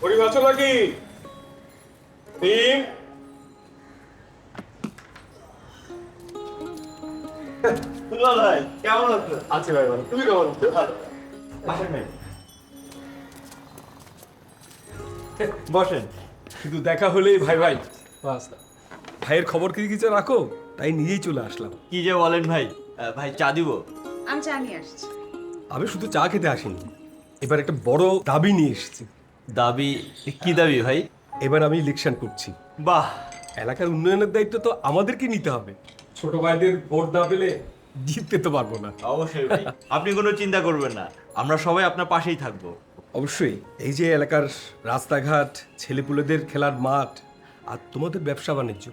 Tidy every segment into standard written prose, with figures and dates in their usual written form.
গরিব আছো নাকি? টিম ভাই কেমন আছো? আছি ভাই, ভালো। তুমি কেমন আছো? বসেন। শুধু দেখা হলেই ভাই ভাই বাস। ভাইয়ের খবর কি কিছু রাখো, তাই নিজেই চলে আসলাম। কি যে বলেন ভাই, ভাই চা দিব? আমি চা নিয়ে আসছি। আমি শুধু চা খেতে আসিনি, এবার একটা বড় দাবি নিয়ে এসেছি। দাবি? কি দাবি ভাই? এবার আমি ইলেকশন করছি। বাহ, এলাকার উন্নয়নের দায়িত্ব তো আমাদেরকে নিতে হবে। ছোট ভাইদের ভোট না পেলে জিততে তো পারবো না। অবশ্যই ভাই। আপনি কোনো চিন্তা করবেন না, আমরা সবাই আপনার পাশেই থাকবো। অবশ্যই। এই যে এলাকার রাস্তাঘাট, ছেলেপুলেদের খেলার মাঠ আর তোমাদের ব্যবসা বাণিজ্য,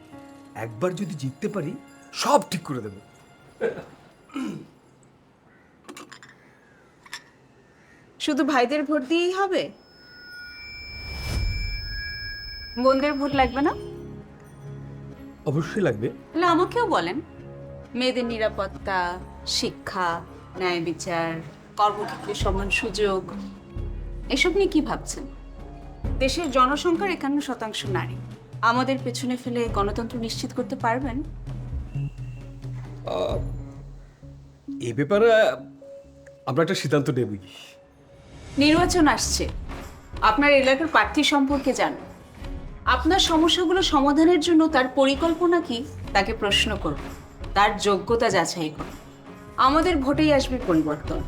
একবার যদি জিততে পারি সব ঠিক করে দেবো। শুধু ভাইদের ভোট দিয়েই হবে? বোনদের ভোট লাগবে না? অবশ্যই লাগবে। তাহলে আমাকেও বলেন। মেয়েদের নিরাপত্তা, শিক্ষা, ন্যায় বিচার, কর্মক্ষেত্রে সমান সুযোগ, এসব নিয়ে কি ভাবছেন? দেশের জনসংখ্যার 51% নারী। আমাদের পেছনে ফেলে গণতন্ত্র নিশ্চিত করতে পারবেন? এ ব্যাপারে আমরা একটা সিদ্ধান্ত নেবই। নির্বাচন আসছে, আপনার এলাকার প্রার্থী সম্পর্কে জানুন। আপনার সমস্যাগুলো সমাধানের জন্য তার পরিকল্পনা কি তাকে প্রশ্ন করুন, তার যোগ্যতা যাচাই করুন। আমাদের ভোটেই আসবে পরিবর্তন।